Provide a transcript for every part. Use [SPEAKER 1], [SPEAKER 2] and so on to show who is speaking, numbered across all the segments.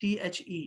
[SPEAKER 1] THE।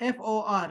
[SPEAKER 1] FOR,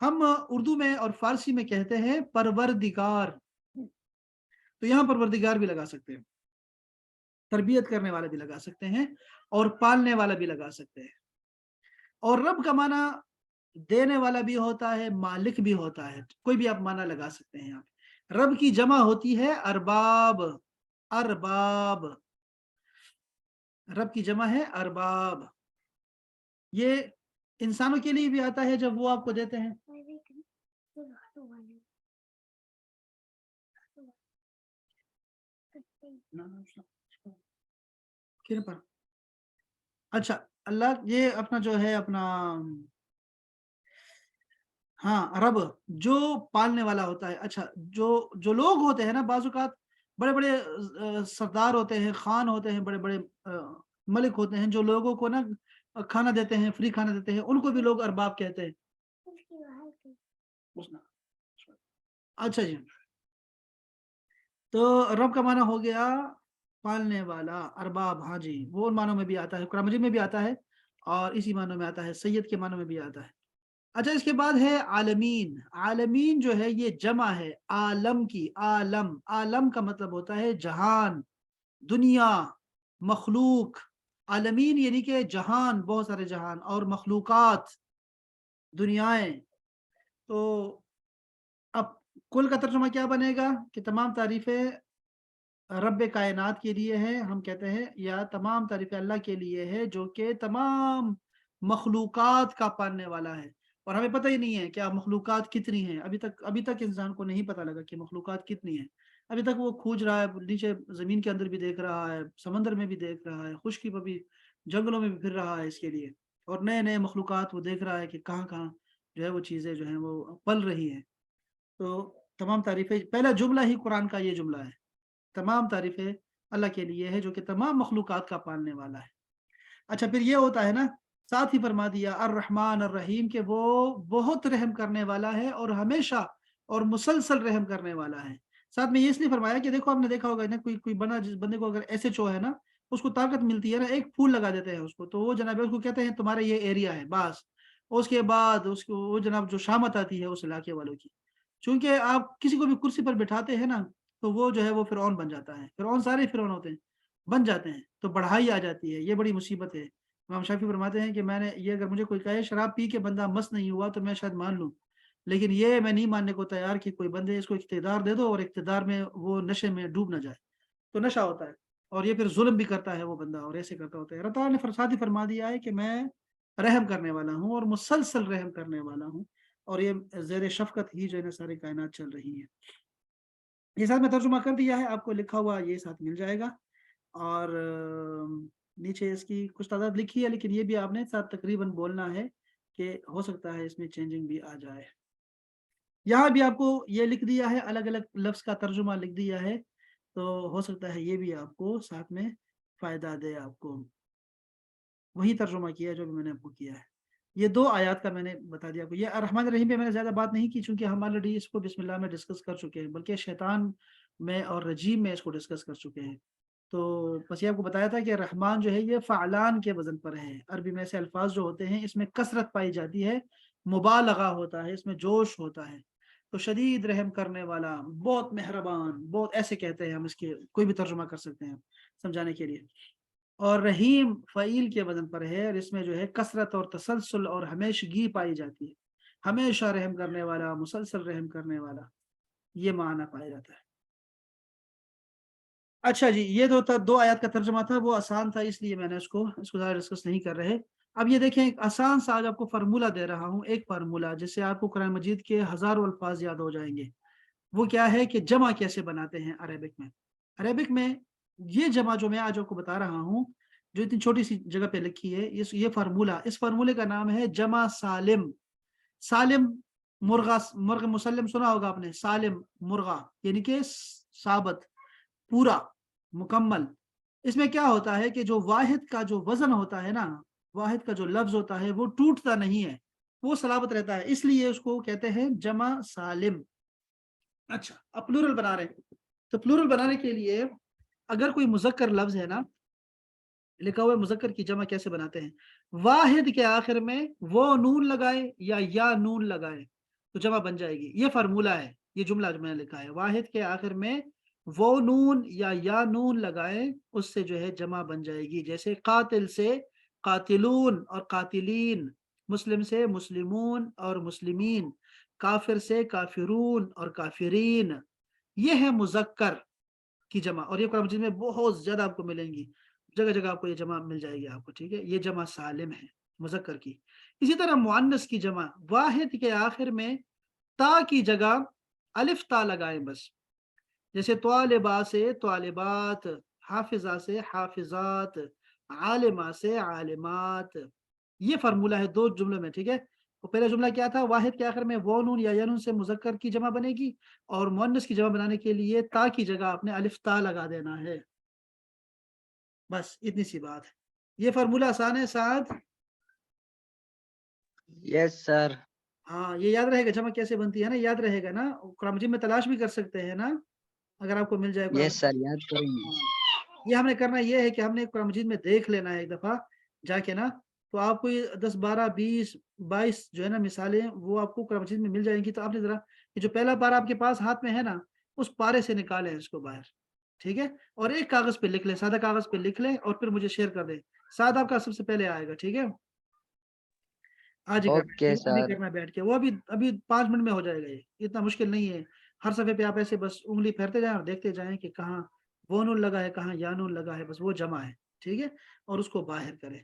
[SPEAKER 1] ہم اردو میں اور فارسی میں کہتے ہیں پروردگار، تو یہاں پروردگار بھی لگا سکتے ہیں، تربیت کرنے والا بھی لگا سکتے ہیں، اور پالنے والا بھی لگا سکتے ہیں۔ اور رب کا معنی دینے والا بھی ہوتا ہے، مالک بھی ہوتا ہے، کوئی بھی آپ معنی لگا سکتے ہیں یہاں پہ۔ رب کی جمع ہوتی ہے ارباب، ارباب، رب کی جمع ہے ارباب۔ یہ انسانوں کے لیے بھی آتا ہے جب وہ آپ کو دیتے ہیں، اچھا اللہ یہ اپنا جو ہے اپنا ہاں رب جو پالنے والا ہوتا ہے۔ اچھا جو لوگ ہوتے ہیں نا، بعض اوقات بڑے بڑے سردار ہوتے ہیں، خان ہوتے ہیں، بڑے بڑے ملک ہوتے ہیں، جو لوگوں کو نا کھانا دیتے ہیں، فری کھانا دیتے ہیں، ان کو بھی لوگ ارباب کہتے ہیں۔ اچھا جی، تو رب کا معنی ہو گیا پالنے والا، ارباب، ہاں جی، وہ ان معنوں میں بھی آتا ہے، قرآن مجید میں بھی آتا ہے، اور اسی معنوں میں آتا ہے، سید کے معنوں میں بھی آتا ہے۔ اچھا اس کے بعد ہے عالمین۔ عالمین جو ہے یہ جمع ہے عالم کی، عالم، عالم کا مطلب ہوتا ہے جہان، دنیا، مخلوق۔ عالمین یعنی کہ جہان، بہت سارے جہان اور مخلوقات، دنیایں۔ تو اب کل کا ترجمہ کیا بنے گا کہ تمام تعریفیں رب کائنات کے لیے ہے، ہم کہتے ہیں، یا تمام تعریفیں اللہ کے لیے ہے جو کہ تمام مخلوقات کا پالنے والا ہے۔ اور ہمیں پتہ ہی نہیں ہے کہ مخلوقات کتنی ہیں، ابھی تک انسان کو نہیں پتہ لگا کہ مخلوقات کتنی ہیں۔ ابھی تک وہ کھوج رہا ہے، نیچے زمین کے اندر بھی دیکھ رہا ہے، سمندر میں بھی دیکھ رہا ہے، خشکی پر بھی، جنگلوں میں بھی پھر رہا ہے اس کے لیے، اور نئے نئے مخلوقات وہ دیکھ رہا ہے کہ کہاں کہاں جو ہے وہ چیزیں جو ہیں وہ پل رہی ہیں۔ تو تمام تعریفیں، پہلا جملہ ہی قرآن کا یہ جملہ ہے، تمام تعریفیں اللہ کے لیے ہے جو کہ تمام مخلوقات کا پالنے والا ہے۔ اچھا پھر یہ ہوتا ہے نا، ساتھ ہی فرما دیا الرحمن الرحیم کہ وہ بہت رحم کرنے والا ہے اور ہمیشہ اور مسلسل رحم کرنے والا ہے۔ ساتھ میں یہ اس لیے فرمایا کہ دیکھو آپ نے دیکھا ہوگا نا، کوئی بنا جس بندے کو اگر ایسے چو ہے نا، اس کو طاقت ملتی ہے نا، ایک پھول لگا دیتے ہیں اس کو، تو وہ جناب اس کو کہتے ہیں تمہارے یہ ایریا ہے بس، اس کے بعد اس کو وہ جناب جو شامت آتی ہے اس علاقے والوں کی، چونکہ آپ کسی کو بھی کرسی پر بٹھاتے ہیں نا، تو وہ جو ہے وہ فرعون بن جاتا ہے، فرعون سارے فرعون ہوتے ہیں، بن جاتے ہیں، تو بڑھائی آ جاتی ہے، یہ بڑی مصیبت ہے۔ امام شافعی فرماتے ہیں کہ میں نے یہ، اگر مجھے کوئی کہے شراب پی کے بندہ مست نہیں ہوا تو میں شاید مان لوں، لیکن یہ میں نہیں ماننے کو تیار کہ کوئی بندے اس کو اقتدار دے دو اور اقتدار میں وہ نشے میں ڈوب نہ جائے، تو نشہ ہوتا ہے، اور یہ پھر ظلم بھی کرتا ہے وہ بندہ، اور ایسے کرتا ہوتا ہے۔ اللہ تعالیٰ نے فرسادی فرما دیا ہے کہ میں رحم کرنے والا ہوں اور مسلسل رحم کرنے والا ہوں، اور یہ زیر شفقت ہی جو ہے نا ساری کائنات چل رہی ہے۔ یہ ساتھ میں ترجمہ کر دیا ہے، آپ کو لکھا ہوا یہ ساتھ مل جائے گا، اور نیچے اس کی کچھ تعداد لکھی ہے، لیکن یہ بھی آپ نے ساتھ تقریباً بولنا ہے کہ ہو سکتا ہے اس میں چینجنگ بھی آ جائے۔ یہاں بھی آپ کو یہ لکھ دیا ہے، الگ الگ لفظ کا ترجمہ لکھ دیا ہے، تو ہو سکتا ہے یہ بھی آپ کو ساتھ میں فائدہ دے، آپ کو وہی ترجمہ کیا ہے جو بھی میں نے آپ کو کیا ہے۔ یہ دو آیات کا میں نے بتا دیا آپ کو۔ یہ الرحمن الرحیم پہ میں نے زیادہ بات نہیں کی چونکہ ہم آلریڈی اس کو بسم اللہ میں ڈسکس کر چکے ہیں، بلکہ شیطان میں اور رجیم میں اس کو ڈسکس کر چکے ہیں۔ تو بس یہ آپ کو بتایا تھا کہ رحمان جو ہے یہ فعلان کے وزن پر ہے، عربی میں ایسے الفاظ جو ہوتے ہیں اس میں کثرت پائی جاتی ہے، مبالغہ ہوتا ہے، اس میں جوش ہوتا ہے، تو شدید رحم کرنے والا، بہت مہربان، بہت ایسے کہتے ہیں ہم، اس کے کوئی بھی ترجمہ کر سکتے ہیں سمجھانے کے لیے۔ اور رحیم فعیل کے وزن پر ہے، اور اس میں جو ہے کثرت اور تسلسل اور ہمیشگی پائی جاتی ہے، ہمیشہ رحم کرنے والا، مسلسل رحم کرنے والا، یہ معنی پایا جاتا ہے۔ اچھا جی، یہ دو آیات کا ترجمہ تھا، وہ آسان تھا اس لیے میں نے اس کو زیادہ ڈسکس نہیں کر رہے۔ اب یہ دیکھیں ایک آسان سا آج آپ کو فارمولہ دے رہا ہوں، ایک فارمولہ جس سے آپ کو قرآن مجید کے ہزاروں الفاظ یاد ہو جائیں گے۔ وہ کیا ہے کہ جمع کیسے بناتے ہیں عربک میں۔ عربک میں یہ جمع جو میں آج آپ کو بتا رہا ہوں، جو اتنی چھوٹی سی جگہ پہ لکھی ہے، یہ فارمولہ، اس فارمولے کا نام ہے جمع سالم۔ سالم مرغ مسلم سنا ہوگا آپ نے، سالم مرغہ یعنی کہ ثابت، پورا، مکمل۔ اس میں کیا ہوتا ہے کہ جو واحد کا جو وزن ہوتا ہے نا، واحد کا جو لفظ ہوتا ہے وہ ٹوٹتا نہیں ہے، وہ سلامت رہتا ہے، اس لیے اس کو کہتے ہیں جمع سالم۔ اچھا اب پلورل بنا رہے ہیں، تو پلورل بنانے کے لیے اگر کوئی مذکر لفظ ہے نا، لکھا ہوا مذکر کی جمع کیسے بناتے ہیں، واحد کے آخر میں وہ نون لگائے یا نون لگائے، تو جمع بن جائے گی. یہ فارمولہ ہے, یہ جملہ جو میں نے لکھا ہے, واحد کے آخر میں وہ نون یا نون لگائیں, اس سے جو ہے جمع بن جائے گی. جیسے قاتل سے قاتلون اور قاتلین, مسلم سے مسلمون اور مسلمین, کافر سے کافرون اور کافرین. یہ ہے مذکر کی جمع, اور یہ قرآن مجید میں بہت زیادہ آپ کو ملیں گی, جگہ جگہ آپ کو یہ جمع مل جائے گی آپ کو, ٹھیک ہے. یہ جمع سالم ہے مذکر کی. اسی طرح مؤنث کی جمع, واحد کے آخر میں تا کی جگہ الف تا لگائیں بس. جیسے طالبہ سے طالبات, حافظہ سے حافظات, عالمہ سے عالمات. یہ فارمولہ ہے دو جملوں میں, ٹھیک ہے. تو پہلا جملہ کیا تھا, واحد کے آخر میں وہ نون یا نون سے مذکر کی جمع بنے گی, اور مؤنث کی جمع بنانے کے لیے تا کی جگہ آپ نے الف تا لگا دینا ہے. بس اتنی سی بات ہے. یہ فارمولہ آسان ہے سعد؟
[SPEAKER 2] یس سر.
[SPEAKER 1] ہاں, یہ یاد رہے گا جمع کیسے بنتی ہے نا, یاد رہے گا نا. قرآن مجید میں تلاش بھی کر سکتے ہیں نا, اگر آپ کو مل جائے قرآن
[SPEAKER 2] یس سر, یاد کریں گے.
[SPEAKER 1] ہاں. یہ ہم نے کرنا یہ ہے کہ ہم نے قرآن مجید میں دیکھ لینا ہے ایک دفعہ جا کے نا, تو آپ کو 10 12 20 22 جو ہے نا مثالیں, وہ آپ کو قرآن مجید میں مل جائیں گی. تو آپ نے ذرا یہ جو پہلا پارا آپ کے پاس ہاتھ میں ہے نا, اس پارے سے نکالیں اس کو باہر, ٹھیک ہے, اور ایک کاغذ پہ لکھ لیں, سادہ کاغذ پہ لکھ لیں, اور پھر مجھے شیئر کر دیں. سادہ آپ کا سب سے پہلے آئے گا, ٹھیک ہے. آج ہی کرنا,
[SPEAKER 2] اوکے
[SPEAKER 1] ابھی
[SPEAKER 2] سر.
[SPEAKER 1] کرنا بیٹھ کے, وہ ابھی 5 منٹ میں ہو جائے گا. یہ اتنا مشکل نہیں ہے. ہر صفحے پہ آپ ایسے بس انگلی پھیرتے جائیں اور دیکھتے جائیں کہ کہاں وہ نون لگا ہے, کہاں یا نون لگا ہے, بس وہ جمع ہے, ٹھیک ہے, اور اس کو باہر کریں.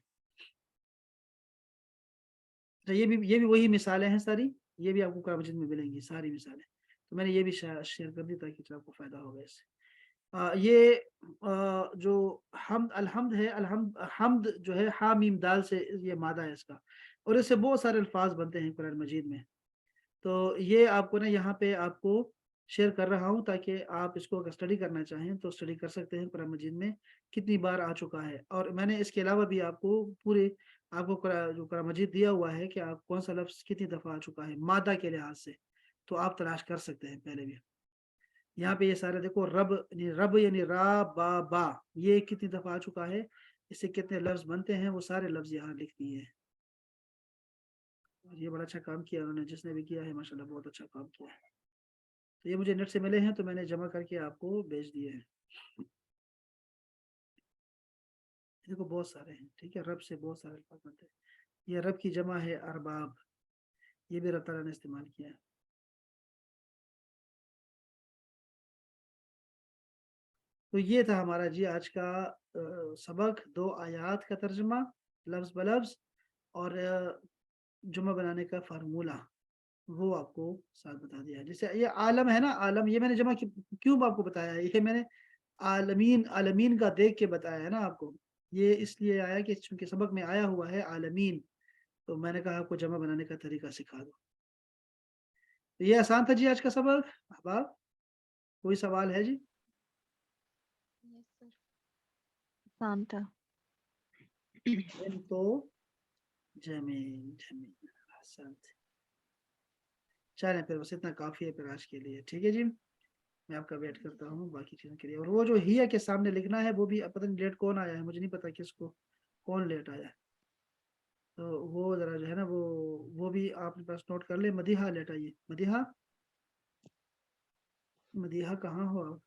[SPEAKER 1] تو یہ بھی وہی مثالیں ہیں ساری, یہ بھی آپ کو قرآن مجید میں ملیں گی ساری مثالیں. تو میں نے یہ بھی شیئر کر دی تاکہ آپ کو فائدہ ہوگا اس سے. یہ جو حمد الحمد ہے, حمد جو ہے ہا میم دال سے یہ مادہ ہے اس کا, اور اس سے بہت سارے الفاظ بنتے ہیں قرآن مجید میں. تو یہ آپ کو نا یہاں پہ آپ کو شیئر کر رہا ہوں تاکہ آپ اس کو اگر اسٹڈی کرنا چاہیں تو اسٹڈی کر سکتے ہیں. قرآن مجید میں کتنی بار آ چکا ہے, اور میں نے اس کے علاوہ بھی آپ کو پورے آپ کو جو قرآن مجید دیا ہوا ہے کہ آپ کون سا لفظ کتنی دفعہ آ چکا ہے مادہ کے لحاظ سے, تو آپ تلاش کر سکتے ہیں پہلے بھی. یہاں پہ یہ سارے دیکھو, رب یعنی را با با, یہ کتنی دفعہ آ چکا ہے, اس سے کتنے لفظ بنتے ہیں, وہ سارے لفظ یہاں لکھ دیے ہیں. اور یہ بڑا اچھا کام کیا انہوں نے, جس نے بھی کیا ہے ماشاءاللہ بہت اچھا کام کیا ہے. تو یہ مجھے نیٹ سے ملے ہیں, تو میں نے جمع کر کے آپ کو بھیج دیے ہیں. دیکھو بہت سارے ہیں, ٹھیک ہے, رب سے بہت سارے الفاظ بنتے ہیں. یہ رب کی جمع ہے ارباب, یہ بھی رب تعالیٰ نے استعمال کیا ہے. تو یہ تھا ہمارا جی آج کا سبق, 2 آیات کا ترجمہ لفظ بلفظ, اور جمعہ بنانے کا فارمولہ وہ آپ کو ساتھ بتا دیا ہے. جیسے یہ عالم ہے نا, عالم, یہ میں نے جمع کیوں آپ کو بتایا ہے, یہ میں نے عالمین کا دیکھ کے بتایا ہے نا آپ کو. یہ اس لیے آیا کہ چونکہ سبق میں آیا ہوا ہے عالمین, تو میں نے کہا آپ کو جمع بنانے کا طریقہ سکھا دو. تو یہ آسان تھا جی آج کا سبق. احباب کوئی سوال ہے جی؟
[SPEAKER 3] آسان تھا.
[SPEAKER 1] تو جمین احسنت. چلیں پھر بس اتنا کافی ہے پھر آج کے لیے, ٹھیک ہے جی. میں آپ کا ویٹ کرتا ہوں باقی چیزوں کے لیے. اور وہ جو ہی کے سامنے لکھنا ہے, وہ بھی پتہ نہیں لیٹ کون آیا ہے, مجھے نہیں پتا کس کو کون لیٹ آیا ہے. تو وہ ذرا جو ہے نا وہ بھی آپ کے پاس نوٹ کر لیں. مدیحہ لیٹ آئیے. مدیحہ کہاں ہو آپ؟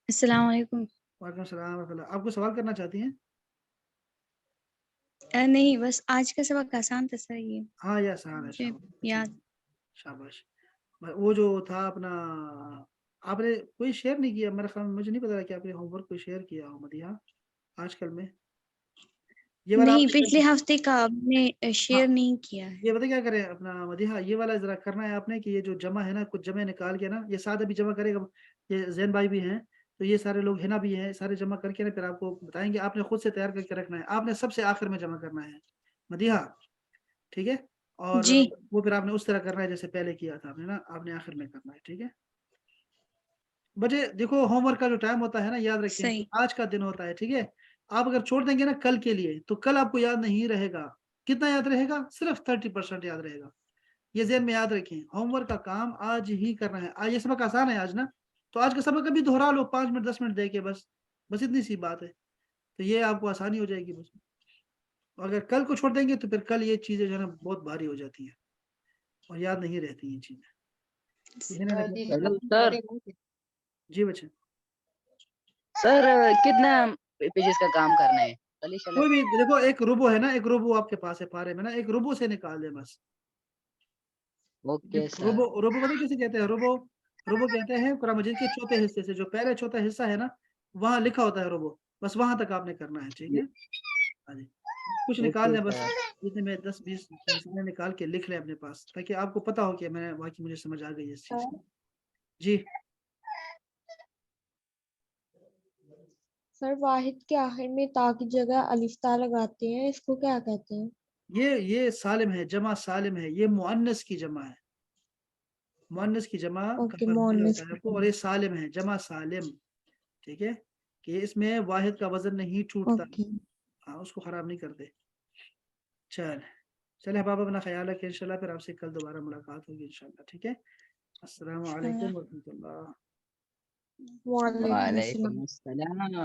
[SPEAKER 3] السلام علیکم.
[SPEAKER 1] وعلیکم السلام ورحمۃ اللہ. آپ کو سوال کرنا چاہتی ہیں؟
[SPEAKER 3] نہیں, بس آج کا سبق آسان تھا سر. یہ
[SPEAKER 1] ہاں یہ آسان ہے,
[SPEAKER 3] مجھے یاد.
[SPEAKER 1] شاباش. وہ جو تھا اپنا, آپ نے کوئی شیئر نہیں کیا میرا خیال, مجھے نہیں پتا کہ آپ نے ہوم ورک کوئی شیئر کیا ہو مدیحہ آج کل میں. یہ والا
[SPEAKER 3] نہیں,
[SPEAKER 1] آپ
[SPEAKER 3] پچھلے ہفتے کا آپ نے شیئر نہیں کیا ہے.
[SPEAKER 1] یہ بتا کیا کریں اپنا مدیحہ, یہ والا ذرا کرنا ہے آپ نے کہ یہ جو جمع ہے نا, کچھ جمع نکال کے نا, یہ ساتھ ابھی جمع کرے گا. یہ زین بھائی بھی ہیں, تو یہ سارے لوگ ہنا بھی ہیں, سارے جمع کر کے نا پھر آپ کو بتائیں گے. آپ نے خود سے تیار کر کے رکھنا ہے, آپ نے سب سے آخر میں جمع کرنا ہے مدیحہ, ٹھیک ہے. اور
[SPEAKER 3] جی
[SPEAKER 1] وہ پھر آپ نے اس طرح کرنا ہے جیسے پہلے کیا تھا آپ نے نا, آپ نے آخر میں کرنا ہے, ٹھیک ہے. بچے دیکھو, ہوم ورک کا جو ٹائم ہوتا ہے نا, یاد رکھیں
[SPEAKER 3] صحیح.
[SPEAKER 1] آج کا دن ہوتا ہے, ٹھیک ہے. آپ اگر چھوڑ دیں گے نا کل کے لیے, تو کل آپ کو یاد نہیں رہے گا. کتنا یاد رہے گا؟ صرف 30% یاد رہے گا. یہ ذہن میں یاد رکھیں, ہوم ورک کا کام آج ہی کرنا ہے. آج یہ سبق آسان ہے آج نا, تو آج کا سبق ابھی دہرا لو 5 منٹ 10 منٹ دے کے, بس اتنی سی بات ہے. تو یہ آپ کو آسانی ہو جائے گی. بس اگر کل کو چھوڑ دیں گے تو پھر کل یہ چیزیں جو ہے نا بہت بھاری ہو جاتی ہیں. اور یاد نہیں رہتی یہ چیزیں.
[SPEAKER 2] ہیلو سر
[SPEAKER 1] جی بچے,
[SPEAKER 2] سر کتنا پیجز کا کام کرنا ہے؟
[SPEAKER 1] کوئی بھی دیکھو, ایک ربو ہے نا, ایک ربو آپ کے پاس ہے پارے میں نا, ایک ربو سے نکال دیں بس.
[SPEAKER 2] Okay sir.
[SPEAKER 1] ربو پتہ کیسے کہتے ہیں؟ ربو کہتے ہیں قرآن مجید کے چوتھے حصے سے, جو پہلے چوتھا حصہ ہے نا وہاں لکھا ہوتا ہے ربو, بس وہاں تک آپ نے کرنا ہے. ٹھیک ہے, ہاں جی, کچھ نکال لیں بس, جتنے میں 10-20 سیکنڈ نکال کے لکھ لیں اپنے پاس, تاکہ آپ کو پتا ہو کہ میں واقعی مجھے سمجھ آ گئی اس چیز کی. جی
[SPEAKER 4] سر واحد کے آخر میں تا کی جگہ الف تا لگاتے ہیں, اس کو کیا کہتے ہیں؟
[SPEAKER 1] یہ سالم ہے, جمع سالم ہے, یہ مؤنث کی جمع ہے, مؤنث کی جمع کا
[SPEAKER 4] اوکے,
[SPEAKER 1] فرق
[SPEAKER 4] مؤنث
[SPEAKER 1] ہوتا ہے آپ کو, اور یہ سالم ہے, جمع سالم. ٹھیک ہے, کہ اس میں واحد کا وزن نہیں ٹوٹتا,
[SPEAKER 4] اوکے.
[SPEAKER 1] ہاں اس کو خراب نہیں کرتے. چلے بابا, اپنا خیال رکھیں انشاءاللہ, پھر آپ سے کل دوبارہ ملاقات ہوگی انشاءاللہ. ٹھیک ہے, السلام علیکم ورحمۃ اللہ.
[SPEAKER 4] وعلیکم السلام.
[SPEAKER 2] وعلیکم السلام.